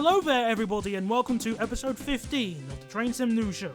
Hello there everybody and welcome to episode 15 of the Train Sim News Show.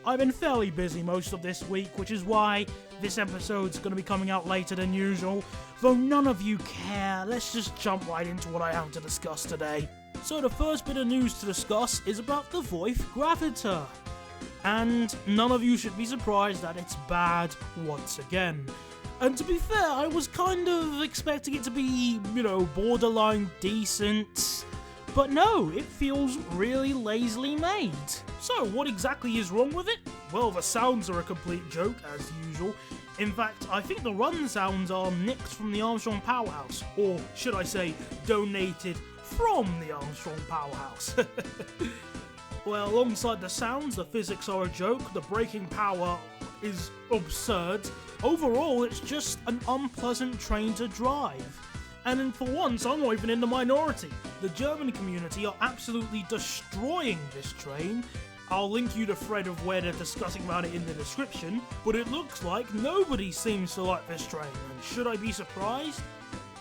I've been fairly busy most of this week, which is why this episode's going to be coming out later than usual. Though none of you care, let's just jump right into what I have to discuss today. So the first bit of news to discuss is about the Voith Gravita. And none of you should be surprised that it's bad once again. And to be fair, I was kind of expecting it to be, borderline decent. But no, it feels really lazily made. So what exactly is wrong with it? Well, the sounds are a complete joke, as usual. In fact, I think the run sounds are nicked from the Armstrong Powerhouse. Or should I say, donated from the Armstrong Powerhouse. Well, alongside the sounds, the physics are a joke, the braking power is absurd. Overall, it's just an unpleasant train to drive. And for once, I'm not even in the minority. The German community are absolutely destroying this train. I'll link you the thread of where they're discussing about it in the description, but it looks like nobody seems to like this train, and should I be surprised?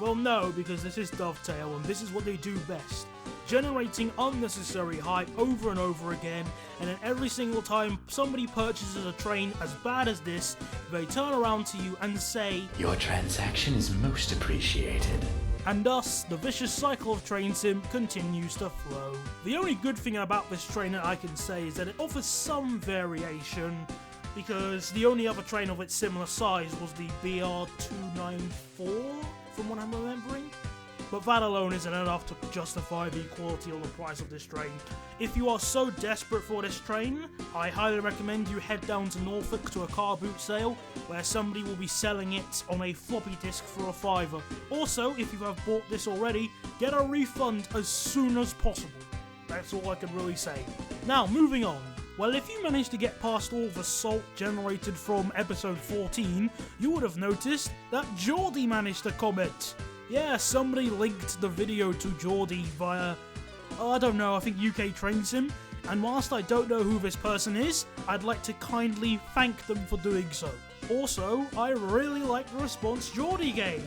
Well no, because this is Dovetail and this is what they do best. Generating unnecessary hype over and over again, and then every single time somebody purchases a train as bad as this, they turn around to you and say, "Your transaction is most appreciated." And thus, the vicious cycle of train sim continues to flow. The only good thing about this train that I can say is that it offers some variation, because the only other train of its similar size was the BR294, from what I'm remembering. But that alone isn't enough to justify the quality or the price of this train. If you are so desperate for this train, I highly recommend you head down to Norfolk to a car boot sale, where somebody will be selling it on a floppy disk for $5. Also, if you have bought this already, get a refund as soon as possible. That's all I can really say. Now, moving on. Well, if you managed to get past all the salt generated from episode 14, you would have noticed that Geordie managed to comment. Yeah, somebody linked the video to Geordie via, I think UK Train Sim, and whilst I don't know who this person is, I'd like to kindly thank them for doing so. Also, I really like the response Geordie gave.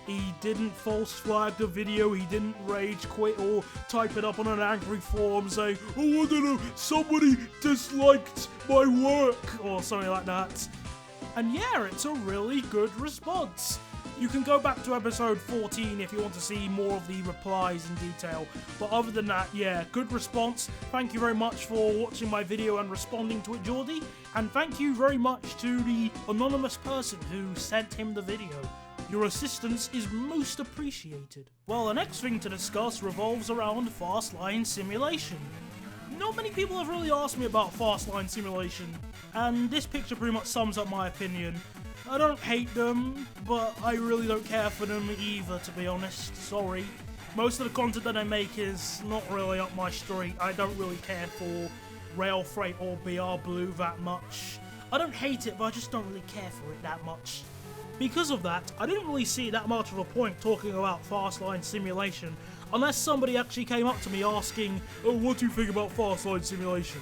He didn't false flag the video, he didn't rage quit or type it up on an angry forum saying, "Oh, I don't know, somebody disliked my work," or something like that. And yeah, it's a really good response. You can go back to episode 14 if you want to see more of the replies in detail. But other than that, yeah, good response. Thank you very much for watching my video and responding to it, Geordie. And thank you very much to the anonymous person who sent him the video. Your assistance is most appreciated. Well, the next thing to discuss revolves around Fastline Simulation. Not many people have really asked me about Fastline Simulation, and this picture pretty much sums up my opinion. I don't hate them, but I really don't care for them either, to be honest. Sorry. Most of the content that I make is not really up my street. I don't really care for Rail Freight or BR Blue that much. I don't hate it, but I just don't really care for it that much. Because of that, I didn't really see that much of a point talking about Fastline Simulation, unless somebody actually came up to me asking, "Oh, what do you think about Fastline Simulation?"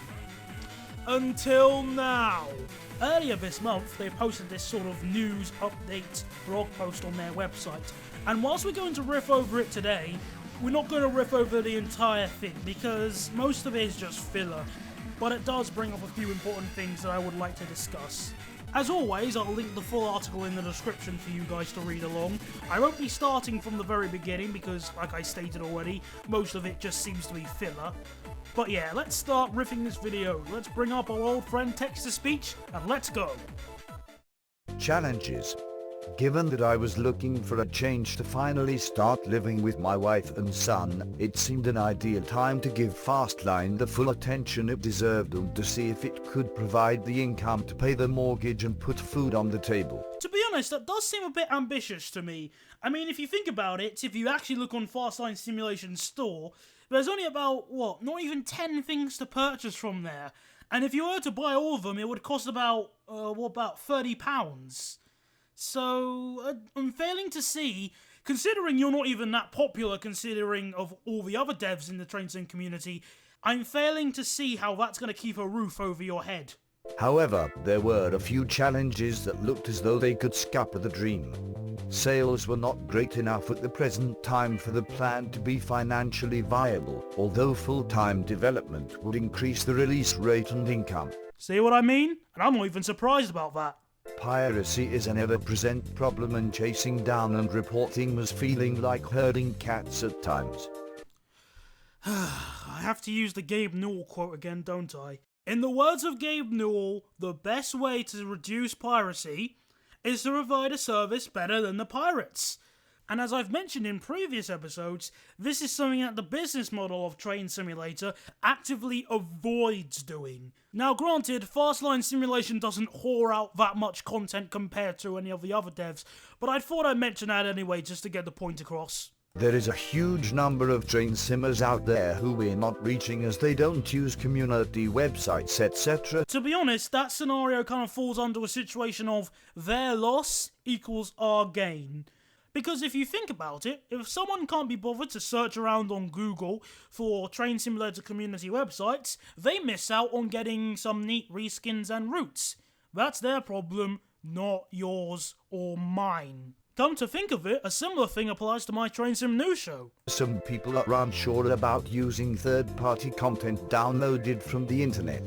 Until now. Earlier this month, they posted this sort of news update blog post on their website, and whilst we're going to riff over it today, we're not going to riff over the entire thing, because most of it is just filler, but it does bring up a few important things that I would like to discuss. As always, I'll link the full article in the description for you guys to read along. I won't be starting from the very beginning because, like I stated already, most of it just seems to be filler. But yeah, let's start riffing this video. Let's bring up our old friend text-to-speech, and let's go. Challenges. Given that I was looking for a change to finally start living with my wife and son, it seemed an ideal time to give Fastline the full attention it deserved and to see if it could provide the income to pay the mortgage and put food on the table. To be honest, that does seem a bit ambitious to me. I mean, if you think about it, if you actually look on Fastline Simulation store, there's only about, not even 10 things to purchase from there. And if you were to buy all of them, it would cost about £30. So, I'm failing to see, considering you're not even that popular considering of all the other devs in the train sim community, I'm failing to see how that's going to keep a roof over your head. However, there were a few challenges that looked as though they could scupper the dream. Sales were not great enough at the present time for the plan to be financially viable, although full-time development would increase the release rate and income. See what I mean? And I'm not even surprised about that. Piracy is an ever-present problem, and chasing down and reporting was feeling like herding cats at times. I have to use the Gabe Newell quote again, don't I? In the words of Gabe Newell, the best way to reduce piracy is to provide a service better than the pirates. And as I've mentioned in previous episodes, this is something that the business model of Train Simulator actively avoids doing. Now granted, Fastline Simulation doesn't whore out that much content compared to any of the other devs, but I thought I'd mention that anyway just to get the point across. There is a huge number of train simmers out there who we're not reaching as they don't use community websites, etc. To be honest, that scenario kind of falls under a situation of their loss equals our gain. Because if you think about it, if someone can't be bothered to search around on Google for Train Simulator community websites, they miss out on getting some neat reskins and routes. That's their problem, not yours or mine. Come to think of it, a similar thing applies to my Train Sim News show. Some people are unsure about using third-party content downloaded from the internet.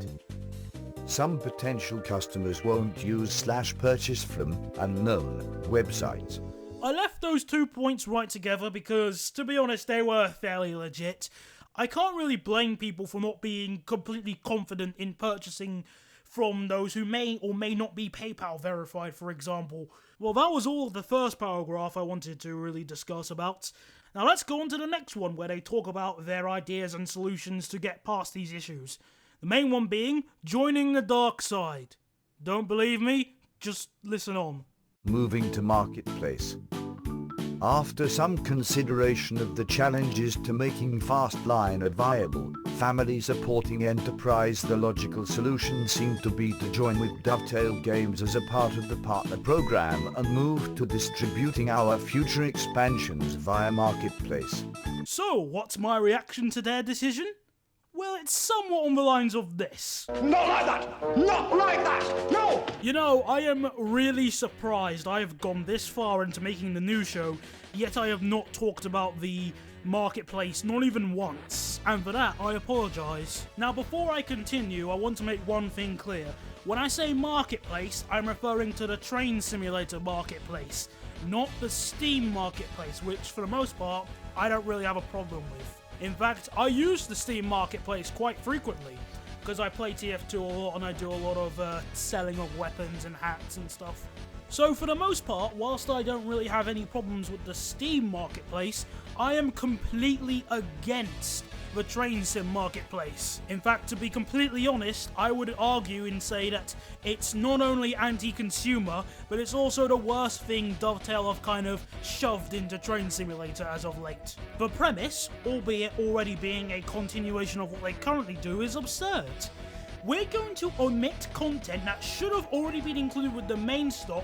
Some potential customers won't use/purchase from unknown websites. I left those 2 points right together because, to be honest, they were fairly legit. I can't really blame people for not being completely confident in purchasing from those who may or may not be PayPal verified, for example. Well, that was all of the first paragraph I wanted to really discuss about. Now let's go on to the next one, where they talk about their ideas and solutions to get past these issues. The main one being joining the dark side. Don't believe me? Just listen on. Moving to marketplace. After some consideration of the challenges to making Fastline viable, family supporting enterprise, the logical solution seemed to be to join with Dovetail Games as a part of the partner program and move to distributing our future expansions via marketplace. So, what's my reaction to their decision? Well, it's somewhat on the lines of this. Not like that! Not like that! No! You know, I am really surprised I have gone this far into making the new show, yet I have not talked about the marketplace, not even once, and for that I apologise. Now before I continue, I want to make one thing clear. When I say marketplace, I'm referring to the Train Simulator marketplace, not the Steam marketplace, which for the most part, I don't really have a problem with. In fact, I use the Steam marketplace quite frequently, because I play TF2 a lot and I do a lot of selling of weapons and hats and stuff. So for the most part, whilst I don't really have any problems with the Steam marketplace, I am completely against the Train Sim marketplace. In fact, to be completely honest, I would argue and say that it's not only anti-consumer, but it's also the worst thing Dovetail have kind of shoved into Train Simulator as of late. The premise, albeit already being a continuation of what they currently do, is absurd. We're going to omit content that should have already been included with the main stock,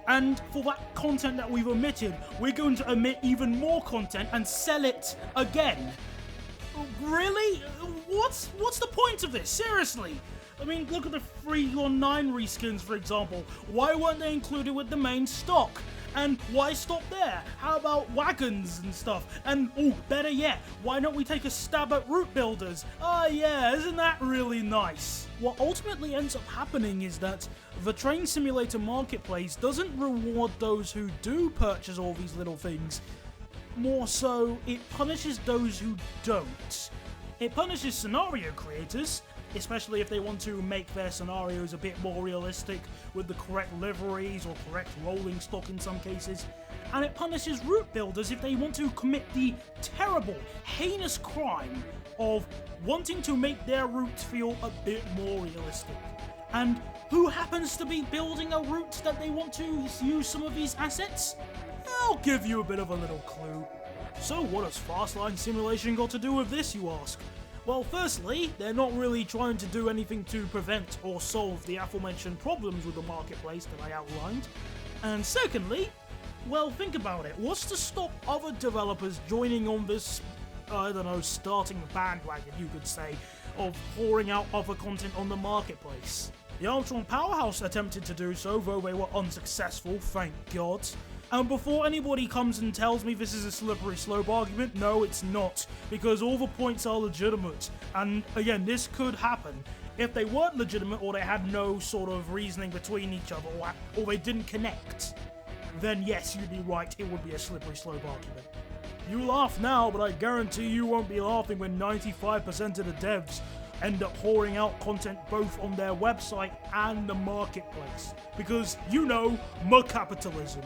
and for that content that we've omitted, we're going to omit even more content and sell it again. Really? What's the point of this? Seriously? I mean, look at the 319 reskins, for example. Why weren't they included with the main stock? And why stop there? How about wagons and stuff? And, oh, better yet, why don't we take a stab at route builders? Oh yeah, isn't that really nice? What ultimately ends up happening is that the Train Simulator marketplace doesn't reward those who do purchase all these little things. More so, it punishes those who don't. It punishes scenario creators, especially if they want to make their scenarios a bit more realistic with the correct liveries or correct rolling stock in some cases. And it punishes route builders if they want to commit the terrible, heinous crime of wanting to make their routes feel a bit more realistic. And who happens to be building a route that they want to use some of these assets? I'll give you a bit of a little clue. So what has Fastline Simulation got to do with this, you ask? Well, firstly, they're not really trying to do anything to prevent or solve the aforementioned problems with the marketplace that I outlined. And secondly, well, think about it. What's to stop other developers joining on this, I don't know, starting bandwagon, you could say, of pouring out other content on the marketplace? The Armstrong Powerhouse attempted to do so, though they were unsuccessful, thank God. And before anybody comes and tells me this is a slippery slope argument, no, it's not, because all the points are legitimate. And again, this could happen. If they weren't legitimate, or they had no sort of reasoning between each other, or they didn't connect, then yes, you'd be right, it would be a slippery slope argument. You laugh now, but I guarantee you won't be laughing when 95% of the devs end up pouring out content both on their website and the marketplace. Because, you know, capitalism.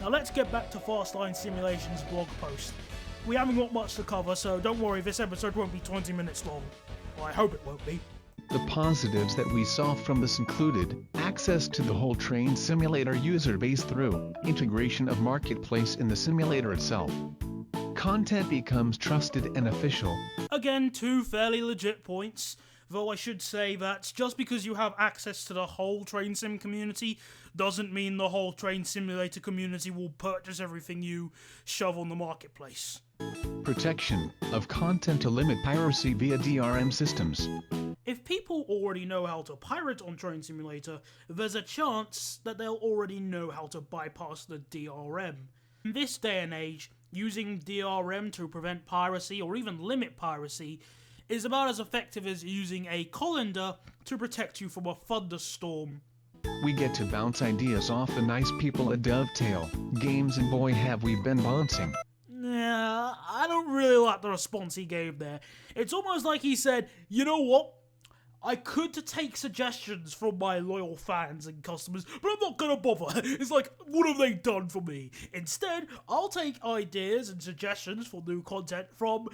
Now let's get back to Fastline Simulation's blog post. We haven't got much to cover, so don't worry, this episode won't be 20 minutes long. Well, I hope it won't be. The positives that we saw from this included access to the whole train simulator user base through integration of marketplace in the simulator itself. Content becomes trusted and official. Again, two fairly legit points, though I should say that just because you have access to the whole train sim community doesn't mean the whole train simulator community will purchase everything you shove on the marketplace. Protection of content to limit piracy via DRM systems. If people already know how to pirate on Train Simulator, there's a chance that they'll already know how to bypass the DRM. In this day and age, using DRM to prevent piracy or even limit piracy is about as effective as using a colander to protect you from a thunderstorm. We get to bounce ideas off the nice people at Dovetail Games, and boy have we been bouncing. Nah, I don't really like the response he gave there. It's almost like he said, you know what? I could take suggestions from my loyal fans and customers, but I'm not gonna bother. It's like, what have they done for me? Instead, I'll take ideas and suggestions for new content from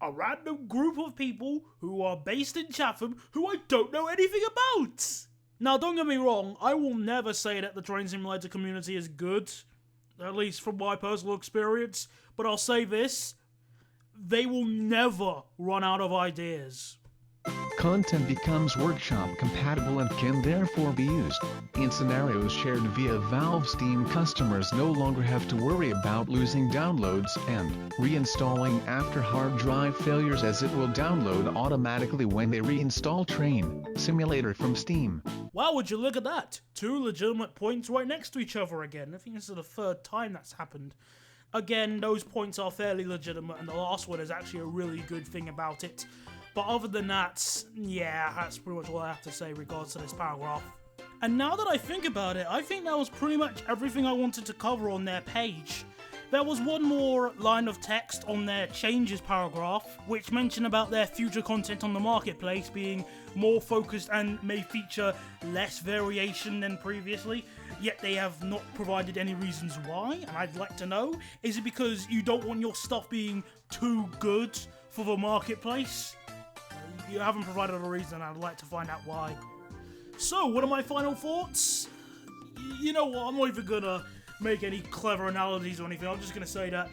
a random group of people who are based in Chatham who I don't know anything about. Now, don't get me wrong, I will never say that the Train Simulator community is good, at least from my personal experience, but I'll say this, they will never run out of ideas. Content becomes workshop compatible and can therefore be used in scenarios shared via Valve. Steam customers no longer have to worry about losing downloads and reinstalling after hard drive failures, as it will download automatically when they reinstall Train Simulator from Steam. Wow, would you look at that? Two legitimate points right next to each other again. I think this is the third time that's happened. Again, those points are fairly legitimate, and the last one is actually a really good thing about it. But other than that, yeah, that's pretty much all I have to say in regards to this paragraph. And now that I think about it, I think that was pretty much everything I wanted to cover on their page. There was one more line of text on their changes paragraph, which mentioned about their future content on the marketplace being more focused and may feature less variation than previously, yet they have not provided any reasons why, and I'd like to know, is it because you don't want your stuff being too good for the marketplace? You haven't provided a reason, I'd like to find out why. So, what are my final thoughts? You know what, I'm not even gonna make any clever analogies or anything, I'm just gonna say that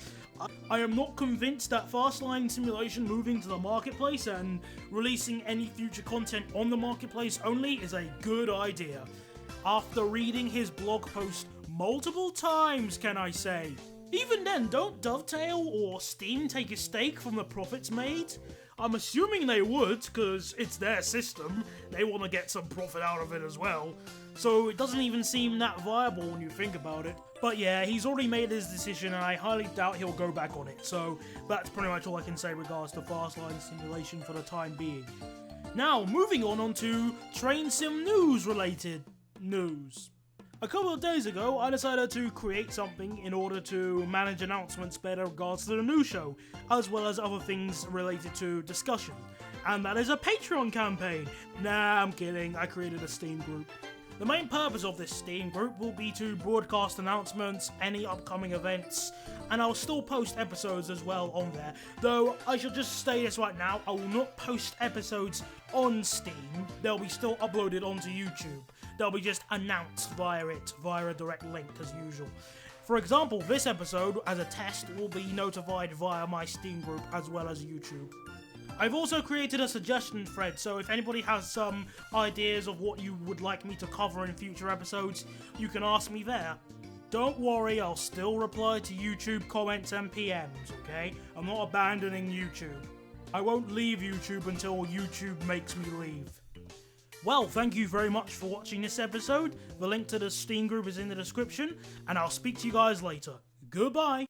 I am not convinced that Fastline Simulation moving to the marketplace and releasing any future content on the marketplace only is a good idea. After reading his blog post multiple times, can I say. Even then, don't Dovetail or Steam take a stake from the profits made? I'm assuming they would, because it's their system, they want to get some profit out of it as well. So it doesn't even seem that viable when you think about it. But yeah, he's already made his decision and I highly doubt he'll go back on it. So that's pretty much all I can say in regards to Fastline Simulation for the time being. Now, moving on to Train Sim news related news. A couple of days ago, I decided to create something in order to manage announcements better in regards to the new show, as well as other things related to discussion. And that is a Patreon campaign. Nah, I'm kidding, I created a Steamgroup. The main purpose of this Steamgroup will be to broadcast announcements, any upcoming events, and I'll still post episodes as well on there. Though, I should just say this right now, I will not post episodes on Steam, they'll be still uploaded onto YouTube. They'll be just announced via a direct link as usual. For example, this episode, as a test, will be notified via my Steamgroup as well as YouTube. I've also created a suggestion thread, so if anybody has some ideas of what you would like me to cover in future episodes, you can ask me there. Don't worry, I'll still reply to YouTube comments and PMs, okay? I'm not abandoning YouTube. I won't leave YouTube until YouTube makes me leave. Well, thank you very much for watching this episode. The link to the Steam group is in the description, and I'll speak to you guys later. Goodbye!